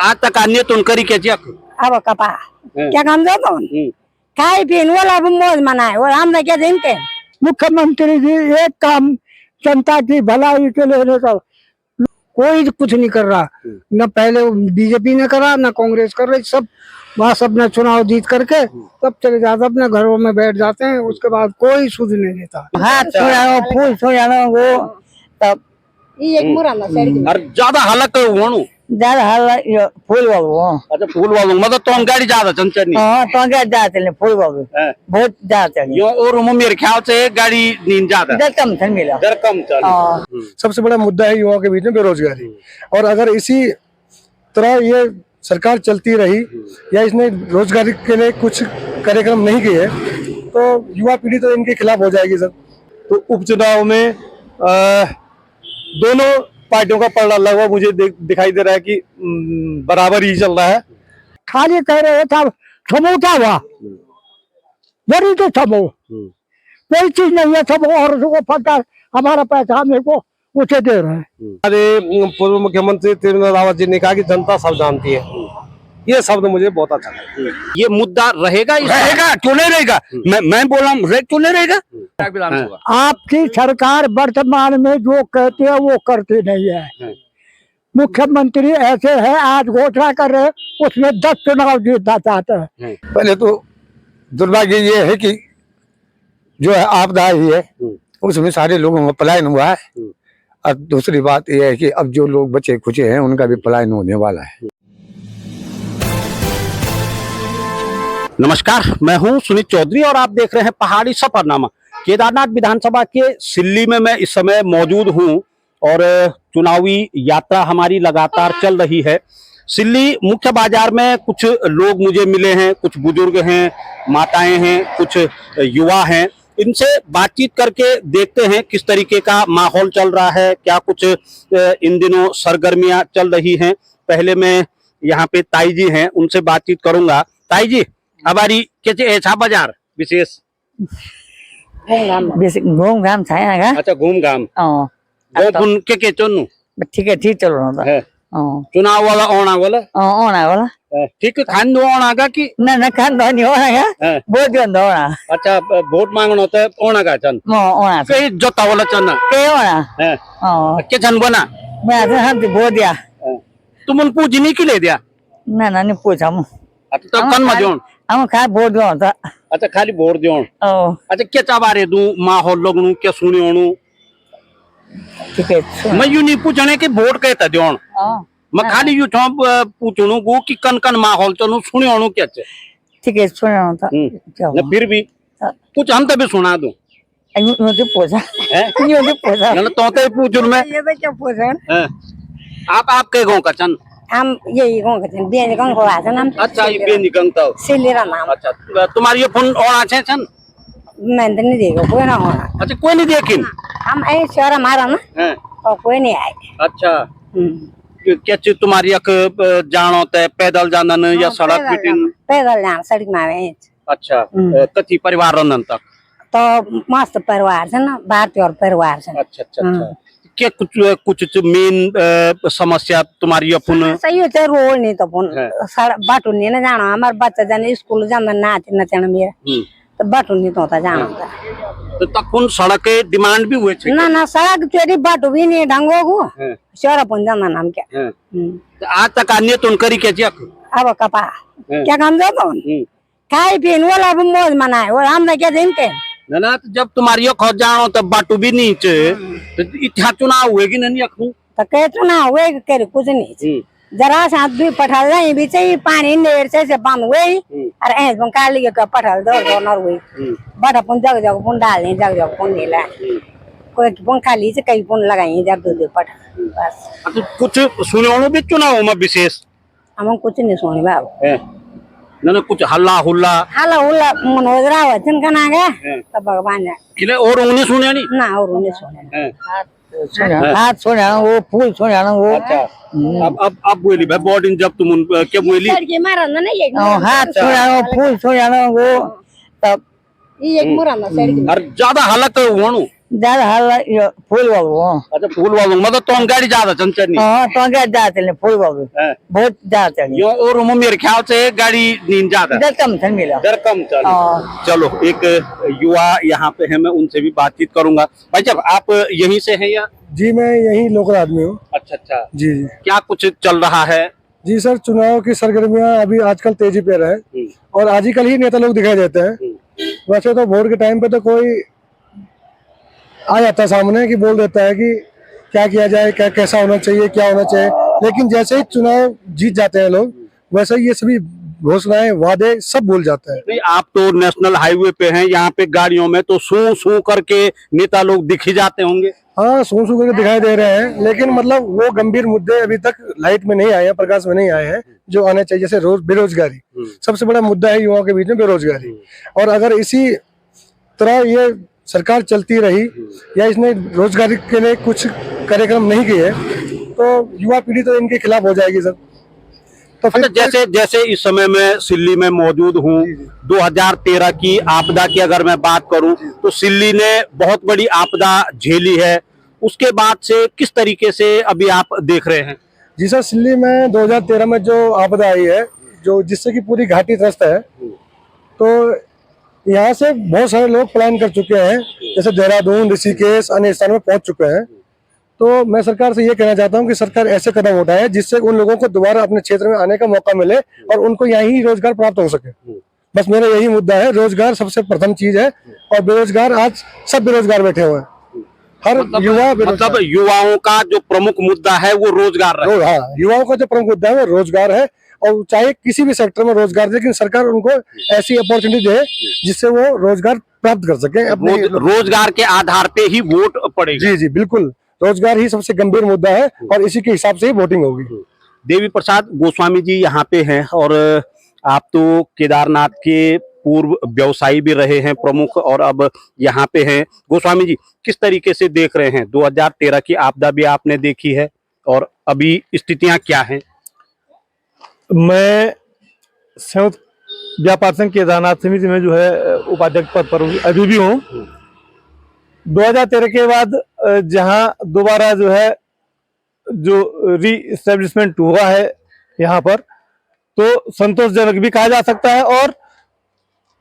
आज तक अन्य तुम करी क्या चक अब कपा क्या काम जाता हूँ खाए पीन वाला मौज मनाए और हम क्या दिन के मुख्यमंत्री जी एक काम जनता की भलाई के लिए तो कोई कुछ नहीं कर रहा। न पहले बीजेपी ने करा न कांग्रेस कर रही। सब बस अपना चुनाव जीत करके सब चले जाते अपने घरों में बैठ जाते हैं। उसके बाद कोई सुध नहीं देता। हाथ छोड़ा फूल छोड़ा वो तब ये एक मुराना साइड और ज्यादा हालत होणु ज्यादा हाल फूल बाबू अच्छा फूल वालों मतलब तो गाड़ी ज्यादा चंचनी हाँ तो क्या जाते हैं फूल बाबू बहुत जाते हैं यो और मेरे ख्याल से गाड़ी नींद ज्यादा इधर कम था मिला दर कम चल सबसे बड़ा मुद्दा है युवाओं के बीच में बेरोजगारी। और अगर इसी तरह ये सरकार चलती रही या इसने रोजगारी के लिए कुछ कार्यक्रम नहीं किए तो युवा पीढ़ी तो इनके खिलाफ हो जाएगी सर। तो उपचुनाव में दोनों पार्टियों का पलड़ा लगभग मुझे दिखाई दे रहा है कि बराबर ही चल रहा है। खाली कह रहे था समोसा हुआ वही तो समूह कोई चीज नहीं है। सब और पता हमारा पैसा मेरे को उसे दे रहे हैं। हमारे पूर्व मुख्यमंत्री त्रिवेंद्र रावत जी ने कहा कि जनता सब जानती है। ये शब्द मुझे बहुत अच्छा लगा। ये मुद्दा रहेगा क्यों नहीं रहेगा। मैं बोल रहा हूँ क्यों नहीं रहेगा। आपकी सरकार वर्तमान में जो कहते हैं वो करती नहीं है। मुख्यमंत्री ऐसे है आज घोषणा कर रहे उसमें 10 चुनाव जीतना चाहते हैं। पहले तो दुर्भाग्य ये है कि जो है आपदा ही है उसमें सारे लोगों का पलायन हुआ है। और दूसरी बात यह है कि अब जो लोग बचे खुचे हैं उनका भी पलायन होने वाला है। नमस्कार, मैं हूं सुनीत चौधरी और आप देख रहे हैं पहाड़ी सफरनामा। केदारनाथ विधानसभा के सिल्ली में मैं इस समय मौजूद हूं और चुनावी यात्रा हमारी लगातार चल रही है। सिल्ली मुख्य बाजार में कुछ लोग मुझे मिले हैं, कुछ बुजुर्ग हैं, माताएं हैं, कुछ युवा हैं। इनसे बातचीत करके देखते हैं किस तरीके का माहौल चल रहा है, क्या कुछ इन दिनों सरगर्मियां चल रही हैं। पहले मैं यहाँ पे ताई जी हैं, उनसे बातचीत करूंगा। ताई जी हमारी कैसे ऐसा बाजार विशेष घूम घाम छाया अच्छा घूम घाम के चुनू ठीक है ठीक चल रहा था चुनाव वाला ओना वाला ठीक खान दो ओना का कि ना खान दो नहीं होना वोट दो ओना अच्छा वोट मांगना होता है ओना का चन ओना कई जोता वाला चन के ओना के चन बना मैं तो हम वोट दिया तुम पूछ नहीं के ले दिया ना नहीं पूछा हम अच्छा तो कन मजोन हम खा वोट दो था अच्छा खाली वोट दियोन अच्छा क्या चाबारे दू माहौल लोग नु क्या सुनियोनु ठीक है मैं यू नहीं पूछने कि वोट कहता दियोन मैं खाली यू तो पूछणु को कि कन कन माहौल चनु सुनियोनु क्या ठीक है सुना था ना फिर भी कुछ हम तभी सुना दूं मुझे पूछा मुझे पूछा ना तो पूछूं मैं ये तो क्या पूछा आप के गांव का चन हम यही गांव का चन बेन गांव को आसा नाम अच्छा ये बेन गांव तो सिलेरा नाम अच्छा तुम्हारी ये फोन और আছে चन मैं तो नहीं देखो कोई ना होना अच्छा कोई नहीं देখিন हम ऐ शहर हमारा ना तो कोई नहीं आए अच्छा क्या चीज तुम्हारी अख जान होता है पैदल जाना न या सड़क बिटिन पैदल जाना सड़क में आवे अच्छा कति परिवार रहन तक तो मस्त परिवार है ना भारतीय और परिवार है अच्छा अच्छा अच्छा क्या कुछ मेन समस्या तुम्हारी अपन सही होता है रोड नहीं तो अपन बाटू नहीं ना जाना हमारे बच्चा जाने स्कूल जाना नाच नचना मेरा तो बाटू नहीं तो होता जाना तो तक उन सड़क के डिमांड भी हुए थे ना सड़क तेरी बाटू भी नहीं ढंगो को शहर अपन जाना नाम क्या तो आज तक अन्य तुम करी क्या जक अब कपा क्या काम जाता हूँ खाए पीन वाला मौज मनाए और हम क्या दिन के ना तो जब तुम्हारी खो जानो तब बाटू भी नहीं चे तो इतना चुनाव हुए कि नहीं अखू तो कह चुनाव हुए करे कुछ नहीं जरा साथ भी पठाल नहीं बीच ही पानी नेर से बंद हुए और ऐस बन काली के पठाल दो नर हुई बट अपन जग जग पुन डालने जग जग पुन नीला कोई पुन खाली से कई पुन लगाई जब दो पठाल बस तो कुछ सुनो भी चुनाव में विशेष हम कुछ नहीं सुनी बाबू ना कुछ हल्ला हुल्ला मनोज रावत का ना गया तब भगवान ने और उन्हें सुने नहीं ना और उन्हें सुने हाथ सुना वो फूल सुना वो। अच्छा अब बोली भाई बोर्डिंग जब तुम क्या बोली हाथ सुना फूल सुना वो तब ये एक मुराना और ज्यादा हालत होणु ज्यादा हाल फूल बाबू अच्छा फूल वालों मतलब तो गाड़ी ज्यादा चंचल हाँ तो क्या ज्यादा चलने फूल बाबू बहुत ज्यादा चलने यो और मेरे ख्याल से गाड़ी नींद ज्यादा इधर कम चल मिला दर कम चल। चलो एक युवा यहाँ पे है, मैं उनसे भी बातचीत करूंगा। भाई साहब आप यहीं से हैं या? जी मैं यही लोकल आदमी हूँ। अच्छा अच्छा, जी जी क्या कुछ चल रहा है? जी सर, चुनाव की सरगर्मियां अभी आजकल तेजी पे है और आज ही कल ही नेता लोग दिखाई देते हैं। वैसे तो वोट के टाइम पे तो कोई आ जाता है सामने कि बोल देता है कि क्या किया जाए, क्या कैसा होना चाहिए, क्या होना चाहिए, लेकिन जैसे ही चुनाव जीत जाते हैं लोग वैसे ही ये सभी घोषणाएं वादे सब भूल जाते हैं। नहीं आप तो नेशनल हाईवे पे हैं, यहाँ पे गाड़ियों में तो सू सू करके नेता लोग दिख ही जाते होंगे। हाँ सू सू करके दिखाई दे रहे हैं, लेकिन मतलब वो गंभीर मुद्दे अभी तक लाइट में नहीं आए हैं, प्रकाश में नहीं आए हैं जो आने चाहिए। जैसे बेरोजगारी सबसे बड़ा मुद्दा है युवाओं के बीच में, बेरोजगारी। और अगर इसी तरह ये सरकार चलती रही या इसने रोजगारी के लिए कुछ कार्यक्रम नहीं किए तो युवा पीढ़ी तो इनके खिलाफ हो जाएगी सर। तो अच्छा जैसे जैसे इस समय मैं सिल्ली में मौजूद हूँ, 2013 की आपदा की अगर मैं बात करूं तो सिल्ली ने बहुत बड़ी आपदा झेली है, उसके बाद से किस तरीके से अभी आप देख रहे हैं? जी सर, सिल्ली में 2013 में जो आपदा आई है जो जिससे कि पूरी घाटी त्रस्त है, तो यहाँ से बहुत सारे लोग पलायन कर चुके हैं, जैसे देहरादून, ऋषिकेश, अन्य स्थानों में पहुंच चुके हैं। तो मैं सरकार से ये कहना चाहता हूँ कि सरकार ऐसे कदम उठाए जिससे उन लोगों को दोबारा अपने क्षेत्र में आने का मौका मिले और उनको यहाँ ही रोजगार प्राप्त हो सके। बस मेरा यही मुद्दा है, रोजगार सबसे प्रथम चीज है और बेरोजगार आज सब बेरोजगार बैठे हुए हैं, हर युवा मतलब युवाओं का जो प्रमुख मुद्दा है वो रोजगार है। हाँ, युवाओं का जो प्रमुख मुद्दा है वो रोजगार है और चाहे किसी भी सेक्टर में रोजगार, लेकिन सरकार उनको ऐसी अपॉर्चुनिटी दे जिससे वो रोजगार प्राप्त कर सके। अपने रोजगार के आधार पे ही वोट पड़ेगा। जी जी बिल्कुल, रोजगार ही सबसे गंभीर मुद्दा है और इसी के हिसाब से ही वोटिंग होगी। देवी प्रसाद गोस्वामी जी यहाँ पे हैं और आप तो केदारनाथ के पूर्व व्यवसायी भी रहे हैं प्रमुख और अब यहाँ पे हैं। गोस्वामी जी किस तरीके से देख रहे हैं, 2013 की आपदा भी आपने देखी है और अभी स्थितियां क्या हैं? मैं संयुक्त व्यापार संघ केदारनाथ समिति में जो है उपाध्यक्ष पद पर अभी भी हूँ। 2013 के बाद जहाँ दोबारा जो है जो री एस्टेब्लिशमेंट हुआ है यहाँ पर, तो संतोषजनक भी कहा जा सकता है और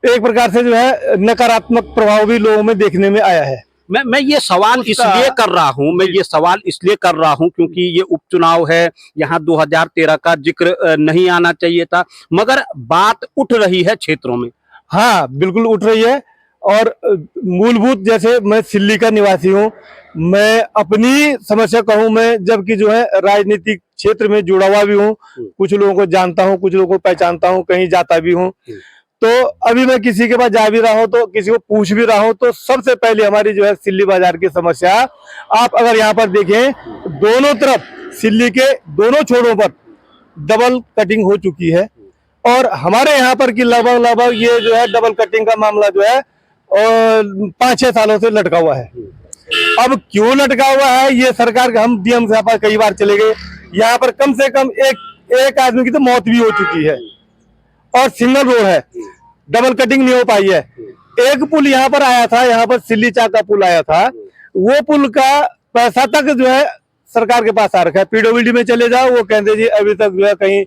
एक प्रकार से जो है नकारात्मक प्रभाव भी लोगों में देखने में आया है। मैं ये सवाल इसलिए कर रहा हूँ, मैं ये सवाल इसलिए कर रहा हूँ क्योंकि ये उपचुनाव है, यहाँ 2013 का जिक्र नहीं आना चाहिए था मगर बात उठ रही है क्षेत्रों में। हाँ बिल्कुल उठ रही है और मूलभूत जैसे मैं सिल्ली का निवासी हूँ, मैं अपनी समस्या कहूँ मैं जबकि जो है राजनीतिक क्षेत्र में जुड़ा हुआ भी हूँ, कुछ लोगों को जानता हूँ, कुछ लोगों को पहचानता हूँ, कहीं जाता भी हूँ। तो अभी मैं किसी के पास जा भी रहा हूँ तो किसी को पूछ भी रहा हूँ तो सबसे पहले हमारी जो है सिल्ली बाजार की समस्या, आप अगर यहाँ पर देखें दोनों तरफ सिल्ली के दोनों छोरों पर डबल कटिंग हो चुकी है और हमारे यहाँ पर की लगभग ये जो है डबल कटिंग का मामला जो है और 5-6 सालों से लटका हुआ है। अब क्यों लटका हुआ है ये सरकार का, हम डीएम साहब पर कई बार चले गए, यहाँ पर कम से कम एक आदमी की तो मौत भी हो चुकी है और सिंगल रोड है, डबल कटिंग नहीं हो पाई है। एक पुल यहाँ पर आया था, यहाँ पर सिल्ली चाक का पुल आया था, वो पुल का पैसा तक जो है सरकार के पास आ रखा है। पीडब्ल्यूडी में चले जाओ वो कहते जी अभी तक जो है कहीं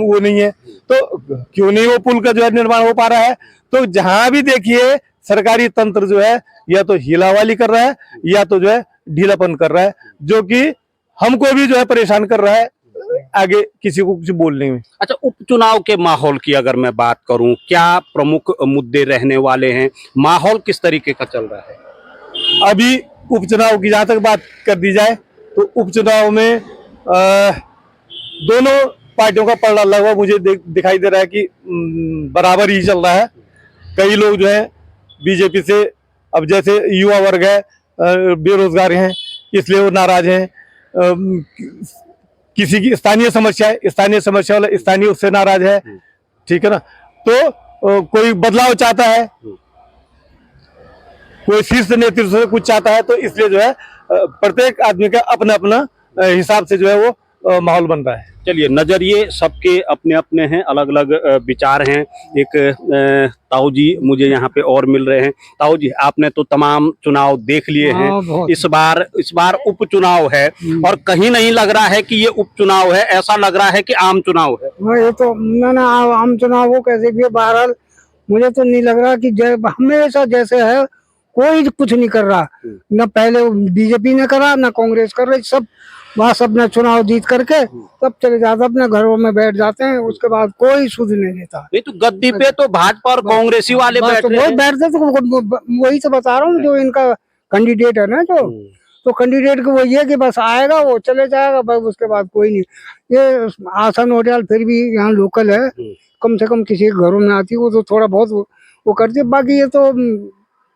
वो नहीं है, तो क्यों नहीं वो पुल का जो है निर्माण हो पा रहा है? तो जहां भी देखिए सरकारी तंत्र जो है या तो हीलावाली कर रहा है या तो जो है ढीलापन कर रहा है, जो कि हमको भी जो है परेशान कर रहा है आगे किसी को कुछ बोलने में। अच्छा उपचुनाव के माहौल की अगर मैं बात करूं, क्या प्रमुख मुद्दे रहने वाले हैं, माहौल किस तरीके का चल रहा है? अभी उपचुनाव की जहां तक बात कर दी जाए तो उपचुनाव में दोनों पार्टियों का पलड़ा लगभग मुझे दिखाई दे रहा है कि बराबर ही चल रहा है। कई लोग जो है बीजेपी से, अब जैसे युवा वर्ग है बेरोजगार हैं इसलिए वो नाराज हैं, किसी की स्थानीय समस्या वाला स्थानीय उससे नाराज है, ठीक है ना। तो कोई बदलाव चाहता है, कोई शीर्ष नेतृत्व से कुछ चाहता है, तो इसलिए जो है प्रत्येक आदमी का अपना अपना हिसाब से जो है वो माहौल बन रहा है। चलिए, नजरिए सबके अपने अपने हैं, अलग अलग विचार हैं। एक ताऊ जी मुझे यहाँ पे और मिल रहे हैं। ताऊ जी, आपने तो तमाम चुनाव देख लिए हैं। बहुत। इस बार उपचुनाव है और कहीं नहीं लग रहा है कि ये उपचुनाव है, ऐसा लग रहा है कि आम चुनाव है। ये तो ना आम चुनाव हो कैसे भी, बहरहाल मुझे तो नहीं लग रहा कि हमेशा जैसे है कोई कुछ नहीं कर रहा। न पहले बीजेपी ने करा, न कांग्रेस कर रही। सब बस अपना चुनाव जीत करके सब चले जाते, अपने घरों में बैठ जाते हैं। उसके बाद कोई सुध नहीं लेता। नहीं तो गद्दी पे तो भाजपा और कांग्रेसी वाले बस बैठ तो रहे बहुत हैं। बैठते, तो वही तो बता रहा हूँ, जो इनका कैंडिडेट है ना, जो तो कैंडिडेट को वही है कि बस आएगा वो चले जाएगा, बस उसके बाद कोई नहीं। ये आसन होटल फिर भी यहाँ लोकल है, कम से कम किसी के घरों में आती है, वो तो थोड़ा बहुत वो करती है। बाकी ये तो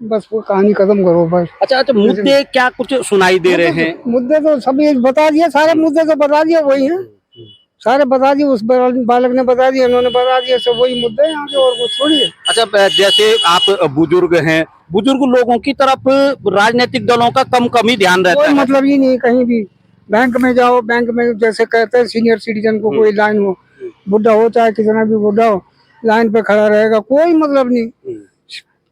बस वो कहानी खत्म करो बस। अच्छा, मुद्दे क्या कुछ सुनाई दे रहे हैं? मुद्दे तो सभी बता दिए, सारे मुद्दे तो बता दिए, वही हैं सारे बता दिए। उस बालक ने बता दिया, इन्होंने बता दिया, सब वही मुद्दे हैं यहाँ के, और कुछ थोड़ी है। अच्छा, जैसे आप बुजुर्ग हैं, बुजुर्ग लोगों की तरफ राजनीतिक दलों का कम ही ध्यान रहता कोई है। मतलब ही नहीं। कहीं भी बैंक में जाओ, बैंक में जैसे कहते हैं सीनियर सिटीजन को कोई लाइन हो, बुढ़ा हो चाहे कितना भी बुढ़ा हो, लाइन पे खड़ा रहेगा, कोई मतलब नहीं,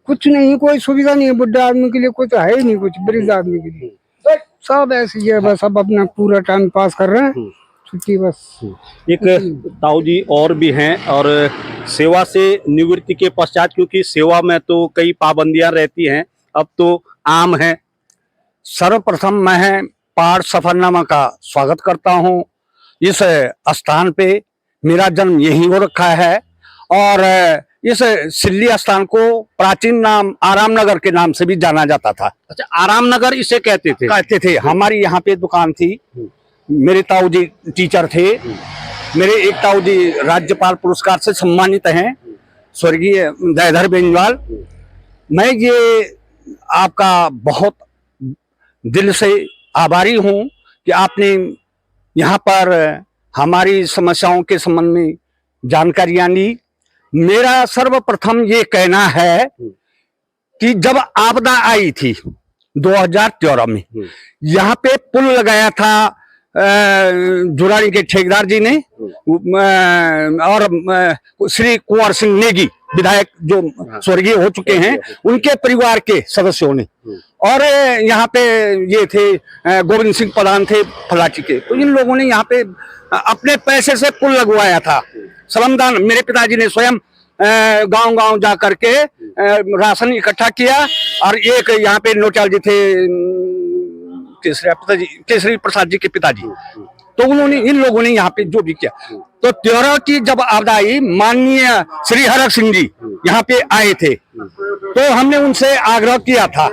कुछ नहीं, कोई सुविधा नहीं है बुढ़ा आदमी के लिए, कुछ है ही नहीं, कुछ वृद्ध आदमी के लिए सब ऐसी है। बस अब अपना पूरा टाइम पास कर रहे हैं, छुट्टी बस। एक ताऊ जी और भी हैं, और सेवा से निवृत्ति के पश्चात, क्योंकि सेवा में तो कई पाबंदियां रहती हैं, अब तो आम है। सर्वप्रथम मैं पहाड़ सफरनामा का स्वागत करता हूं। इस स्थान पे मेरा जन्म यहीं हो रखा है, और इस सिल्ली स्थान को प्राचीन नाम आराम नगर के नाम से भी जाना जाता था। अच्छा, आराम नगर इसे कहते थे। हमारी यहाँ पे दुकान थी, मेरे ताऊ जी टीचर थे, मेरे एक ताऊ जी राज्यपाल पुरस्कार से सम्मानित हैं, स्वर्गीय दयाधर बेनीवाल। मैं ये आपका बहुत दिल से आभारी हूँ कि आपने यहाँ पर हमारी समस्याओं के संबंध में जानकारियां ली। मेरा सर्वप्रथम ये कहना है कि जब आपदा आई थी 2013 में, यहाँ पे पुल लगाया था जुरानी के ठेकेदार जी ने, और श्री कुंवर सिंह नेगी विधायक जो स्वर्गीय हो चुके हैं, उनके परिवार के सदस्यों ने, और यहाँ पे ये थे गोविंद सिंह प्रधान थे फलाटी के, तो इन लोगों ने यहाँ पे अपने पैसे से पुल लगवाया था। श्रमदान मेरे पिताजी ने स्वयं गांव-गांव जा करके राशन इकट्ठा किया, और एक यहाँ पे नोटियाल जी थे केसरी प्रसाद जी के पिताजी, तो उन्होंने, इन लोगों ने यहाँ पे जो भी किया। तो 13 की जब आपदा आई, माननीय श्री हरक सिंह जी यहाँ पे आए थे, तो हमने उनसे आग्रह किया था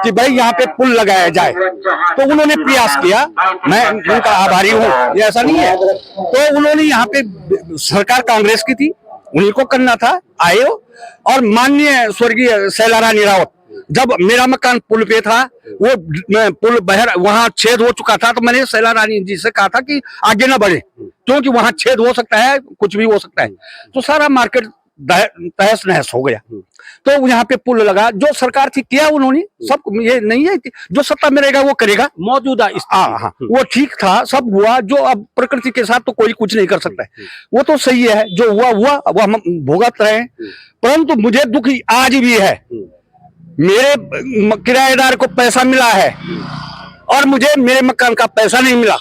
कि भाई यहाँ पे पुल लगाया जाए, तो उन्होंने प्रयास किया। मैं उनका आभारी हूँ, ऐसा नहीं है। तो उन्होंने यहाँ पे, सरकार कांग्रेस की थी, उन्हीं को करना था, आए हो। और माननीय स्वर्गीय शैला रानी रावत, जब मेरा मकान पुल पे था, वो पुल वहां छेद हो चुका था, तो मैंने शैला रानी जी से कहा था कि आगे ना बढ़े, क्योंकि वहां छेद हो सकता है, कुछ भी हो सकता है। तो सारा मार्केट तहस नहस हो गया। तो यहाँ पे पुल लगा, जो सरकार थी किया उन्होंने, सब ये नहीं है कि जो सत्ता में रहेगा वो करेगा, मौजूदा हाँ, वो ठीक था, सब हुआ। जो अब प्रकृति के साथ तो कोई कुछ नहीं कर सकता है, वो तो सही है, जो हुआ वो हम भुगत रहे हैं। परंतु मुझे दुख आज भी है, मेरे किराएदार को पैसा मिला है और मुझे मेरे मकान का पैसा नहीं मिला।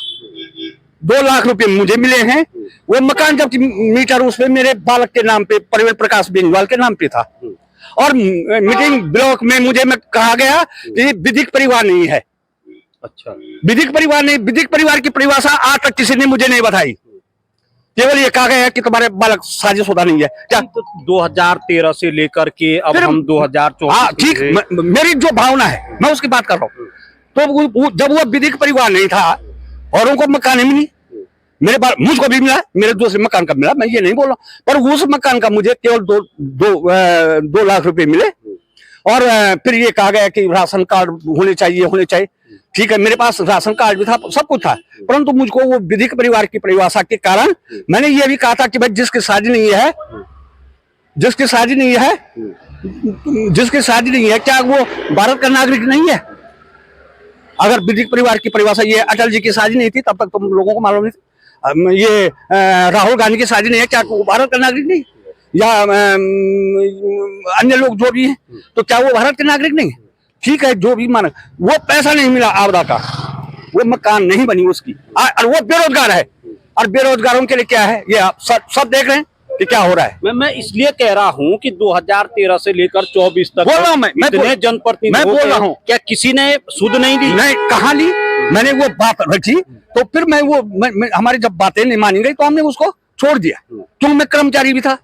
2 लाख रुपए मुझे मिले हैं। वो मकान जब मीटर उस पे मेरे बालक के नाम पे, परिवेल प्रकाश बेनीवाल के नाम पे था, और मीटिंग ब्लॉक में मुझे कहा गया कि विधिक परिवार नहीं है। अच्छा, विधिक परिवार नहीं, विधिक परिवार की परिभाषा आज तक किसी ने मुझे नहीं बताई। केवल ये कहा गया है कि तुम्हारे बालक साजिशुदा नहीं है। क्या 2013 से लेकर के अब हम 2024, हाँ ठीक, मेरी जो भावना है मैं उसकी बात कर रहा हूँ। तो जब वो विधिक परिवार नहीं था और उनको मकान नहीं मिली, मुझको भी मिला, मेरे दूसरे मकान का मिला, मैं ये नहीं बोल रहा, पर उस मकान का मुझे केवल 2 लाख रुपए मिले। और फिर ये कहा गया कि राशन कार्ड होने चाहिए। ठीक है, मेरे पास राशन कार्ड भी था, सब कुछ था, परंतु मुझको वो विधिक परिवार की परिभाषा के कारण मैंने ये भी कहा था कि भाई जिसकी शादी नहीं है, क्या वो भारत का नागरिक नहीं है? अगर विधिक परिवार की परिभाषा ये, अटल जी की शादी नहीं थी तब तक तुम लोगों को मालूम नहीं थी। ये राहुल गांधी की शादी नहीं है, क्या वो भारत का नागरिक नहीं? या अन्य लोग जो भी हैं, तो क्या वो भारत के नागरिक नहीं है? ठीक है, जो भी माना, वो पैसा नहीं मिला आपदा का, वो मकान नहीं बनी उसकी, और वो बेरोजगार है। और बेरोजगारों के लिए क्या है, ये आप सब देख रहे हैं कि क्या हो रहा है। मैं इसलिए कह रहा हूँ कि 2013 से लेकर 24 तक बोल रहा हूँ मैं इतने जनप्रतिनिधि, मैं बोल रहा हूँ, क्या किसी ने सुध नहीं दी? नहीं, कहाँ ली? मैंने वो बात रखी, तो फिर हमारी जब बातें नहीं मानी गई तो हमने उसको छोड़ दिया, क्योंकि मैं कर्मचारी भी था।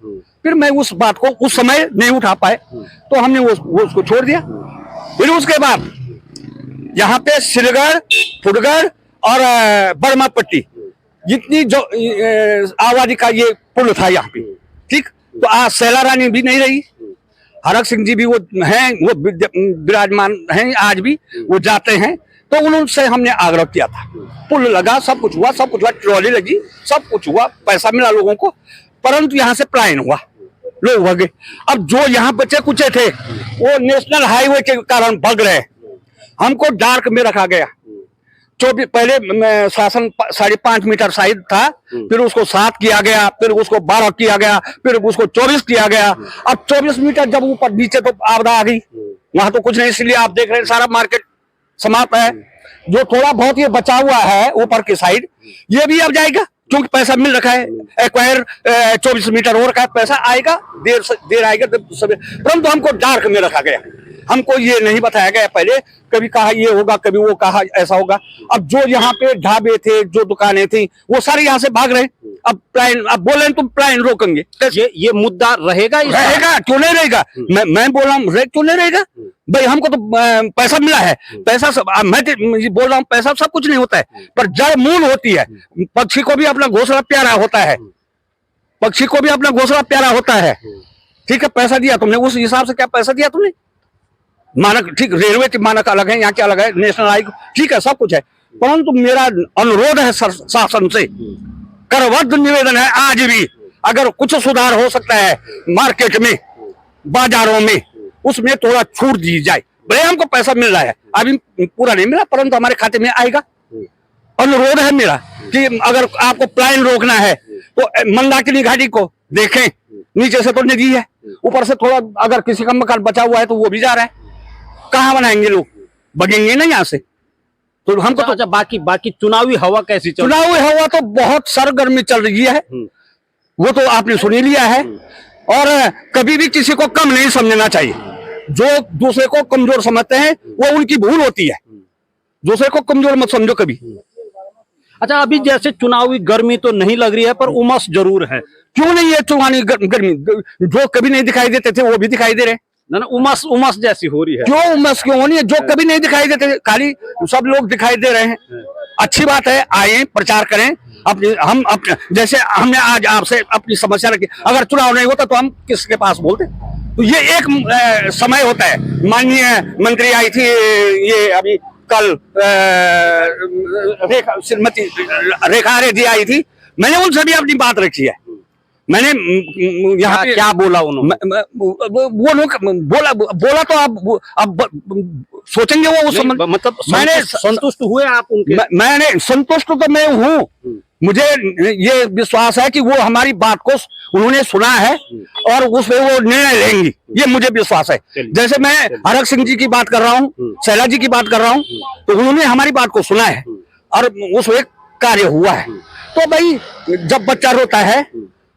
फिर मैं उस बात को उस समय नहीं उठा पाए, तो हमने वो उसको छोड़ दिया। फिर उसके बाद यहाँ पे सिलगढ़, फुटगढ़ और बर्मा पट्टी, जितनी जो आबादी का ये पुल था यहाँ पे, ठीक, तो आज शैला रानी भी नहीं रही, हरक सिंह जी भी वो हैं, वो विराजमान हैं आज भी, वो जाते हैं। तो उनसे हमने आग्रह किया था, पुल लगा, सब कुछ हुआ, ट्रॉली लगी, सब कुछ हुआ, पैसा मिला लोगों को, परंतु यहाँ से पलायन हुआ, लोग भागे। अब जो यहाँ बचे कुचे थे वो नेशनल हाईवे के कारण भाग रहे, हमको डार्क में रखा गया। पहले शासन 5.5 मीटर साइड था, फिर उसको 7 किया गया, फिर उसको 12 किया गया, फिर उसको 24 किया गया। अब 24 मीटर जब ऊपर नीचे तो आपदा आ गई, वहां तो कुछ नहीं, इसलिए आप देख रहे हैं सारा मार्केट समाप्त है। जो थोड़ा बहुत ये बचा हुआ है ऊपर की साइड, ये भी अब जाएगा, क्योंकि पैसा मिल रखा है, एक्वायर 24 मीटर और का पैसा आएगा, देर आएगा, परंतु हमको डार्क में रखा गया, हमको ये नहीं बताया गया पहले, कभी कहा ये होगा, कभी वो कहा ऐसा होगा। अब जो यहाँ पे ढाबे थे, जो दुकानें थी, वो सारे यहाँ से भाग रहे। अब बोल रहे हैं तुम पलायन रोकेंगे, ये मुद्दा रहेगा, क्यों नहीं रहेगा? मैं बोल रहा हूँ, क्यों नहीं रहेगा भाई? हमको तो पैसा मिला है, पैसा सब, मैं बोल रहा हूँ, पैसा सब कुछ नहीं होता है, पर जड़ मूल होती है। पक्षी को भी अपना घोंसला प्यारा होता है, पक्षी को भी अपना घोंसला प्यारा होता है, ठीक है। पैसा दिया तुमने, उस हिसाब से क्या पैसा दिया तुमने? मानक, ठीक, रेलवे के मानक अलग है, यहाँ के अलग है, नेशनल हाईवे, ठीक है, सब कुछ है, परंतु मेरा अनुरोध है शासन से, करबद्ध निवेदन है आज भी, अगर कुछ सुधार हो सकता है मार्केट में, बाजारों में, उसमें थोड़ा छूट दी जाए। भले हमको पैसा मिल रहा है, अभी पूरा नहीं मिला, परंतु हमारे खाते में आएगा। अनुरोध है मेरा कि अगर आपको पलायन रोकना है तो मंदाकिनी घाटी को देखें, नीचे से तो नदी है, ऊपर से थोड़ा अगर किसी का मकान बचा हुआ है तो वो भी जा रहा है, कहाँ बनाएंगे लोग? बगेंगे ना यहाँ से। तो हमको तो बाकी चुनावी हवा कैसी चल रही है? चुनावी हवा तो बहुत सरगर्मी चल रही है, वो तो आपने सुन ही लिया है। और कभी भी किसी को कम नहीं समझना चाहिए, जो दूसरे को कमजोर समझते हैं वो उनकी भूल होती है, दूसरे को कमजोर मत समझो कभी। अच्छा, अभी जैसे चुनावी गर्मी तो नहीं लग रही है, पर उमस जरूर है। क्यों नहीं है चुनावी गर्मी? जो कभी नहीं दिखाई देते थे वो भी दिखाई दे रहे हैं ना, उमस जैसी हो रही है। क्यों उमस क्यों होनी है? जो कभी नहीं दिखाई देते, खाली सब लोग दिखाई दे रहे हैं। अच्छी बात है, आए प्रचार करें अपने, जैसे हमने आज आपसे अपनी समस्या रखी, अगर चुनाव नहीं होता तो हम किसके पास बोलते? तो ये एक समय होता है। माननीय मंत्री आई थी, ये अभी कल श्रीमती रेखा रेड्डी आई थी, मैंने उनसे भी अपनी बात रखी है। मैंने यहाँ क्या बोला उन्होंने? बोला तो आप सोचेंगे वो उस मतलब मैंने संतुष्ट हुए आप उनके? मैंने संतुष्ट तो मैं हूँ, मुझे ये विश्वास है कि वो हमारी बात को उन्होंने सुना है और उस पे वो निर्णय लेंगी, ये मुझे विश्वास है। जैसे मैं हरक सिंह जी की बात कर रहा हूँ, शैला जी की बात कर रहा हूँ, तो उन्होंने हमारी बात को सुना है और उस एक कार्य हुआ है। तो भाई, जब बच्चा रोता है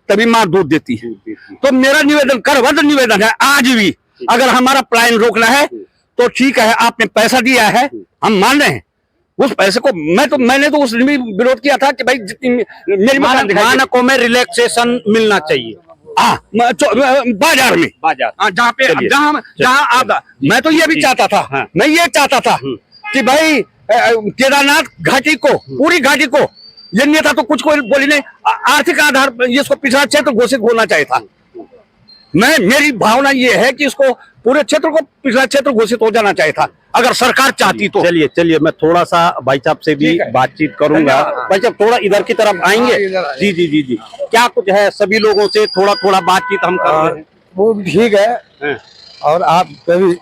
तभी माँ दूध देती है। तो मेरा निवेदन, करबद्ध निवेदन है आज भी, अगर हमारा पलायन रोकना है तो ठीक है, आपने पैसा दिया है, हम मान रहे हैं उस पैसे को। मैंने तो उस दिन भी विरोध किया था कि भाई जितनी मेरी मानकों में रिलैक्सेशन मिलना चाहिए, बाजार में, जहाँ आप, मैं तो ये भी चाहता था, मैं ये चाहता था कि भाई केदारनाथ घाटी को, पूरी घाटी को, ये नहीं था तो कुछ कोई बोली नहीं, आर्थिक आधार पर इसको पिछड़ा क्षेत्र घोषित होना चाहिए था। मेरी भावना ये है कि इसको पूरे क्षेत्र को पिछड़ा क्षेत्र घोषित हो जाना चाहिए था, अगर सरकार चाहती तो। चलिए मैं थोड़ा सा भाई साहब से भी बातचीत करूंगा। भाई साहब थोड़ा इधर की तरफ आएंगे? जी, क्या कुछ है, सभी लोगों से थोड़ा बातचीत हम कर रहे हैं। वो ठीक है, और आप भी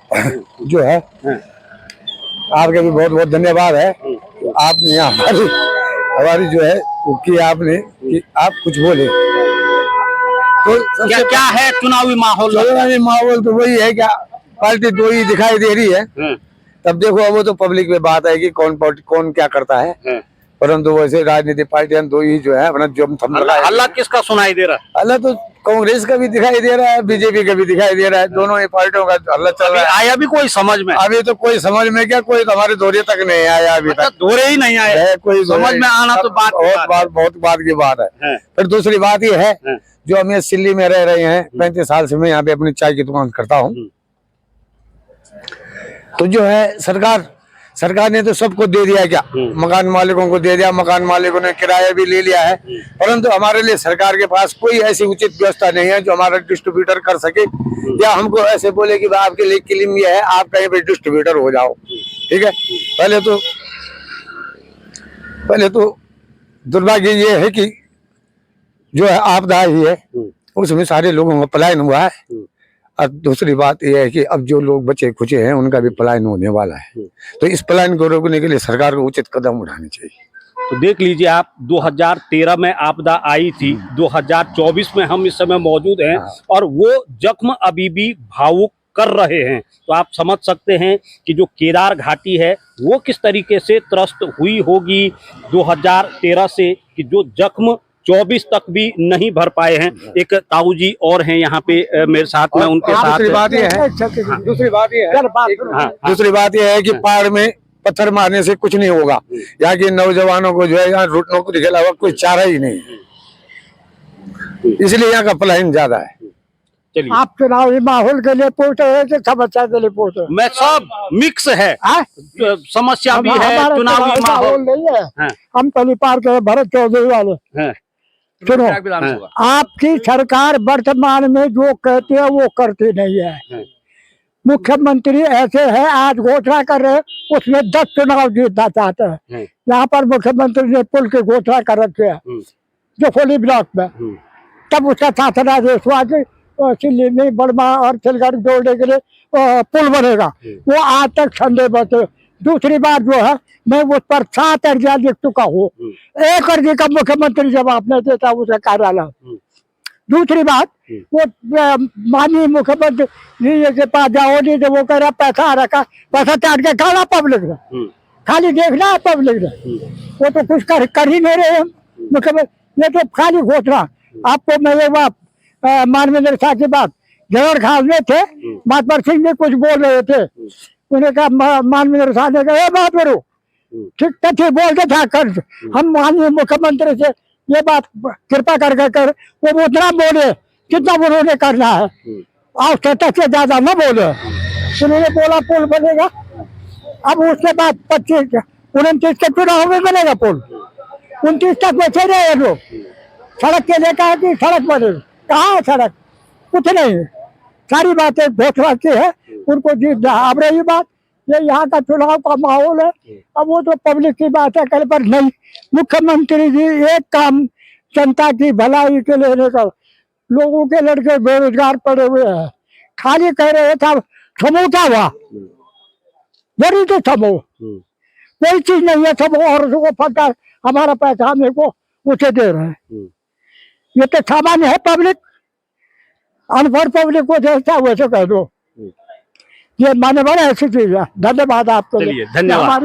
जो है आपके भी बहुत बहुत धन्यवाद है। आपने यहाँ हमारी जो है वो की आपने कि आप कुछ बोले तो क्या सबसे क्या है चुनावी माहौल? चुनावी माहौल तो वही है, क्या पार्टी दो ही दिखाई दे रही है। तब देखो अब वो तो पब्लिक में बात है कि कौन पार्टी कौन क्या करता है, परंतु वैसे राजनीतिक पार्टियां दो ही जो है अपना जो थम हल्ला किसका सुनाई दे रहा है? हल्ला तो कांग्रेस का भी दिखाई दे रहा है, बीजेपी का भी दिखाई दे रहा है, दोनों ही पार्टियों का हल्ला चल रहा है। आया भी कोई समझ में? अभी तो कोई समझ में क्या, कोई तो हमारे दौरे तक नहीं आया अभी तक, दोरे ही नहीं आए, कोई समझ में आना तो बात बहुत बात की बात है। फिर दूसरी बात ये है, जो हम ये सिल्ली में रह रहे हैं 35 साल से मैं यहाँ पे अपनी चाय की दुकान करता हूँ, तो जो है सरकार ने तो सबको दे दिया, क्या मकान मालिकों को दे दिया, मकान मालिकों ने किराया भी ले लिया है, परंतु हमारे लिए सरकार के पास कोई ऐसी उचित व्यवस्था नहीं है जो हमारा डिस्ट्रीब्यूटर कर सके, या हमको ऐसे बोले कि भाई आपके लिए क्लीम ये है, आप कहीं पे डिस्ट्रीब्यूटर हो जाओ। ठीक है, पहले तो दुर्भाग्य ये है कि जो है आपदा ही है, उसमें सारे लोगों का पलायन हुआ है, और दूसरी बात यह है कि अब जो लोग बचे खुचे हैं उनका भी पलायन होने वाला है, तो इस पलायन को रोकने के लिए सरकार को उचित कदम उठाने चाहिए। तो देख लीजिए आप, 2013 में आपदा आई थी, 2024 में हम इस समय मौजूद हैं, और वो जख्म अभी भी भावुक कर रहे हैं। तो आप समझ सकते हैं कि जो केदार घाटी है वो किस तरीके से त्रस्त हुई होगी 2013 से, कि जो जख्म 24 तक भी नहीं भर पाए हैं। एक ताऊ जी और हैं यहाँ पे मेरे साथ में, उनके साथ दूसरी बात यह है कि पहाड़ में पत्थर मारने से कुछ नहीं होगा, यहाँ के नौजवानों को जो है यहाँ नौकरी के अलावा कोई चारा ही नहीं है, इसलिए यहाँ का पलायन ज्यादा है। चलिए, आप चुनावी माहौल के लिए पूछ रहे हैं कि समस्या के लिए पूछ रहे हैं? मैं सब मिक्स है, समस्या भी है, हमारा चुनावी माहौल नहीं है। हम पहली पार के भरत चौधरी वाले। सुनो, आपकी सरकार वर्तमान में जो कहती है वो करती नहीं है। मुख्यमंत्री ऐसे है, आज घोषणा कर रहे हैं, उसमें 10 चुनाव जीतना चाहते हैं। यहाँ पर मुख्यमंत्री ने पुल की घोषणा कर रखी है जो फोली ब्लॉक में, तब उसका शासनादेश हुआ कि सिल्ली में बड़मा और सिलगढ़ जोड़ने के लिए पुल बनेगा, वो आज तक संदेह बचे। दूसरी बात जो है, मैं उस पर 7 अर्जियां लिख चुका हूँ, एक अर्जी का मुख्यमंत्री जवाब नहीं देता उसे कार्यालय। दूसरी बात, वो माननीय मुख्यमंत्री जी के पास जाओ नहीं, तो वो कह रहा पैसा आ रखा, पैसा चाट के खाना पब्लिक ने, खाली देखना है पब्लिक ने, वो तो कुछ कर ही नहीं रहे हम मुख्यमंत्री, ये तो खाली घोषणा। आपको मैं ये बात मानवेंद्र शाह की बात, जवाहर खान में थे, महात्मा सिंह जी कुछ बोल रहे थे, उन्हें कहा, मानवेंद्र शाह ने कहा बात करो, ठीक ठीक बोलते था कर, हम माननीय मुख्यमंत्री से ये बात कृपा कर वो उतना बोले जितना उन्होंने करना है, आवश्यकता से ज्यादा न बोले। उन्होंने बोला पुल बनेगा, अब उसके बाद 29 के चुनाव में बनेगा पुल, 29 तक बैठे रहे लोग, सड़क के लिए कहा कि सड़क बनेगी, कहाँ है सड़क, कुछ नहीं है, सारी बातें घोषणा की है, उनको जीत। अब रही बात ये यहाँ का चुनाव का माहौल है, अब वो तो पब्लिक की बात है, कल पर नहीं। मुख्यमंत्री जी एक काम जनता की भलाई के लिए नहीं कर, लोगों के लड़के बेरोजगार पड़े हुए हैं, खाली कह रहे था समोसा हुआ, जरूर तो समूह कोई चीज नहीं है, सब औरतों को पता है, हमारा पैसा हमें को उसे दे रहे हैं। ये तो सामान्य है, पब्लिक अनपढ़ पब्लिक को जैसा वैसे कह दो, ये माने बड़ा ऐसी चीज है। धन्यवाद आपको। धन्यवाद।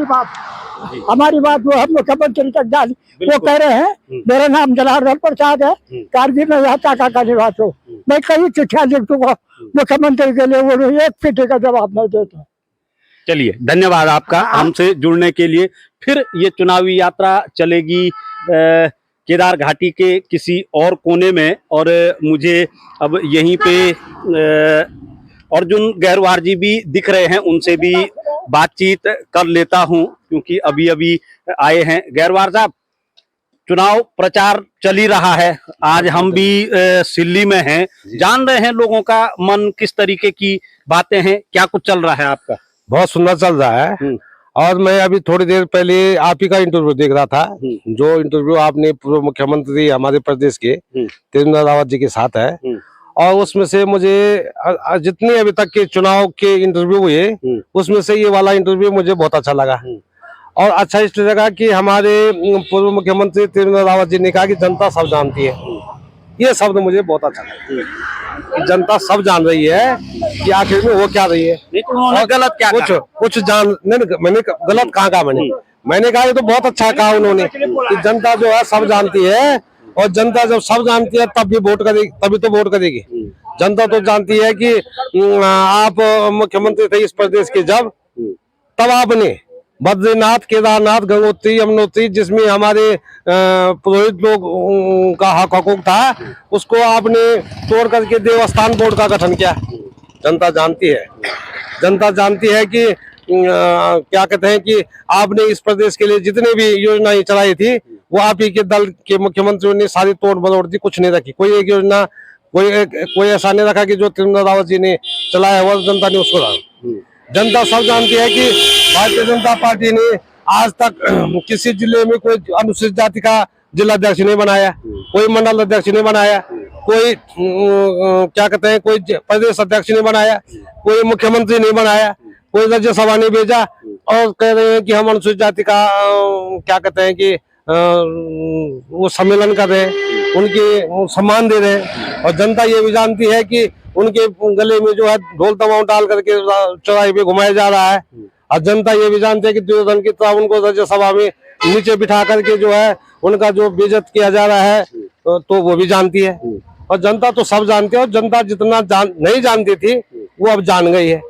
हमारी बात वो हम मुख्यमंत्री तक डाली, वो कह रहे हैं मेरा नाम जनार्दन प्रसाद है, कारगिल में यहाँ टाका का निवास हो, मैं कई चिट्ठियां लिख चुका मुख्यमंत्री के लिए, वो एक चिट्ठी का जवाब नहीं देता। चलिए, धन्यवाद आपका हमसे जुड़ने के लिए। फिर ये चुनावी यात्रा चलेगी केदार घाटी के किसी और कोने में, और मुझे अब यहीं पे अर्जुन गहरवार जी भी दिख रहे हैं, उनसे भी बातचीत कर लेता हूं, क्योंकि अभी अभी आए हैं। गहरवार साहब, चुनाव प्रचार चल ही रहा है, आज हम भी सिल्ली में हैं, जान रहे हैं लोगों का मन किस तरीके की बातें हैं, क्या कुछ चल रहा है आपका? बहुत सुंदर चल रहा है। और मैं अभी थोड़ी देर पहले आप ही का इंटरव्यू देख रहा था, जो इंटरव्यू आपने पूर्व मुख्यमंत्री हमारे प्रदेश के त्रिवेंद्र रावत जी के साथ है, और उसमें से मुझे जितने अभी तक के चुनाव के इंटरव्यू हुए, उसमें से ये वाला इंटरव्यू मुझे बहुत अच्छा लगा। और अच्छा इसलिए लगा कि हमारे पूर्व मुख्यमंत्री त्रिवेंद्र रावत जी ने कहा कि जनता सब जानती है। ये शब्द मुझे बहुत अच्छा लगा कि जनता सब जान रही है कि आखिर में वो क्या रही है। नहीं तो उन्होंने गलत क्या कहा? कुछ जान नहीं, मैंने गलत कहा मैंने कहा ये तो बहुत अच्छा कहा उन्होंने कि जनता जो है सब जानती है, और जनता जब सब जानती है तब भी वोट करेगी, तभी तो वोट करेगी। जनता तो जानती है कि आप मुख्यमंत्री थे इस प्रदेश के जब, तब आपने बद्रीनाथ, केदारनाथ, गंगोत्री, यमुनोत्री, जिसमें हमारे पुरोहित लोग का हकूक था, उसको आपने तोड़ करके देवस्थान बोर्ड का गठन किया। जनता जानती है, जनता जानती है कि क्या कहते हैं कि आपने इस प्रदेश के लिए जितने भी योजनाएं चलाई थी वो आप ही के दल के मुख्यमंत्रियों ने सारी तोड़ मरोड़ दी, कुछ नहीं रखी। कोई एक योजना कोई ऐसा नहीं रखा कि जो त्रिवेंद्र रावत जी ने चलाया हुआ जनता ने उसको रखा। जनता सब जानती है कि भारतीय जनता पार्टी ने आज तक किसी जिले में कोई अनुसूचित जाति का जिलाध्यक्ष नहीं बनाया, कोई मंडल अध्यक्ष नहीं बनाया, कोई क्या कहते हैं कोई प्रदेश अध्यक्ष नहीं बनाया, कोई मुख्यमंत्री नहीं बनाया, कोई राज्यसभा नहीं भेजा, और कह रहे हैं कि हम अनुसूचित जाति का क्या कहते हैं कि वो सम्मेलन कर रहे हैं, उनके सम्मान दे रहे हैं। और जनता ये भी जानती है कि उनके गले में जो है ढोल तमाम डाल करके चौराहे पे घुमाया जा रहा है। और जनता ये भी जानती है कि दुर्योधन की तरह उनको राज्यसभा में नीचे बिठा करके जो है उनका जो बेइज्जत किया जा रहा है, तो वो भी जानती है। और जनता तो सब जानती है, और जनता जितना नहीं जानती थी वो अब जान गई है।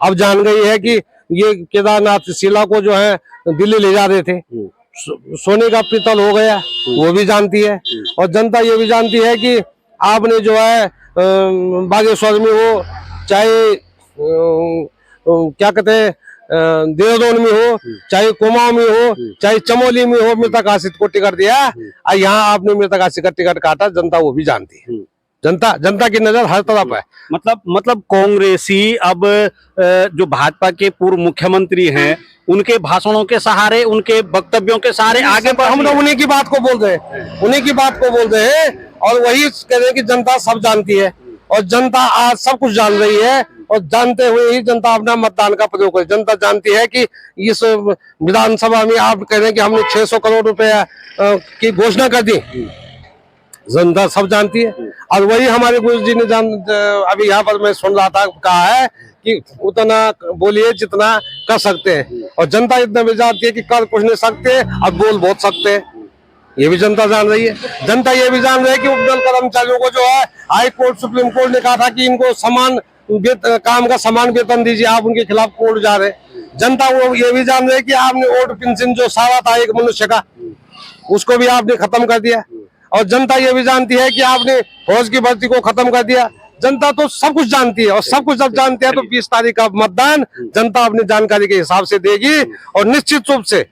अब जान गई है कि ये केदारनाथ शिला को जो है दिल्ली ले जा रहे थे, सोने का पीतल हो गया, वो भी जानती है। और जनता ये भी जानती है कि आपने जो है बागेश्वर में हो, चाहे क्या कहते हैं देहरादून में हो, चाहे कुमाऊं में हो, चाहे चमोली में हो, मृतक आश्रित को टिकट दिया, और यहाँ आपने मृतक आश्रित का टिकट काटा। जनता वो भी जानती है। जनता की नजर हर तरफ है। मतलब कांग्रेसी अब जो भाजपा के पूर्व मुख्यमंत्री हैं उनके भाषणों के सहारे, उनके वक्तव्यों के सहारे आगे बढ़, हम लोग उन्हीं की बात को बोल रहे हैं, उन्हीं की बात को बोल रहे हैं, और वही कह रहे हैं कि जनता सब जानती है, और जनता आज सब कुछ जान रही है, और जानते हुए ही जनता अपना मतदान का प्रयोग करे। जनता जानती है कि इस विधानसभा में आप कह रहे हैं कि हमने 600 करोड़ रुपए की घोषणा कर दी, जनता सब जानती है। और वही हमारे गुरु जी ने अभी यहाँ पर मैं सुन रहा था, कहा है कि उतना बोलिए जितना कर सकते हैं, और जनता इतना भी जानती है कि कर कुछ नहीं सकते और बोल बहुत सकते हैं। ये भी जनता जान रही है। जनता ये भी जान रही है कि उपदल कर्मचारियों को जो है हाई कोर्ट, सुप्रीम कोर्ट ने कहा था कि इनको समान काम का समान वेतन दीजिए, आप उनके खिलाफ कोर्ट जा रहे। जनता वो ये भी जान रही है कि आपने ओल्ड पेंशन जो सारा था एक मनुष्य का, उसको भी आपने खत्म कर दिया। और जनता ये भी जानती है कि आपने फौज की भर्ती को खत्म कर दिया। जनता तो सब कुछ जानती है, और सब कुछ जब जानती है तो 20 तारीख का मतदान जनता अपनी जानकारी के हिसाब से देगी। और निश्चित रूप से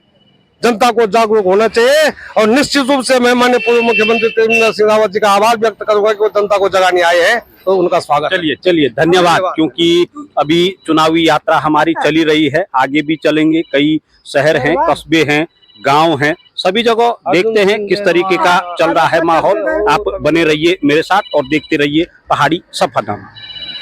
जनता को जागरूक होना चाहिए, और निश्चित रूप से मैं माननीय पूर्व मुख्यमंत्री त्रिवेंद्र सिंह रावत जी का आभार व्यक्त करूंगा कि वो जनता को जगाने आए हैं, तो उनका स्वागत। चलिए धन्यवाद, क्योंकि अभी चुनावी यात्रा हमारी चली रही है, आगे भी चलेंगे। कई शहर हैं, कस्बे हैं, गांव हैं, सभी जगह देखते हैं किस तरीके का चल रहा है माहौल। आप बने रहिए मेरे साथ और देखते रहिए पहाड़ी सफरनामा।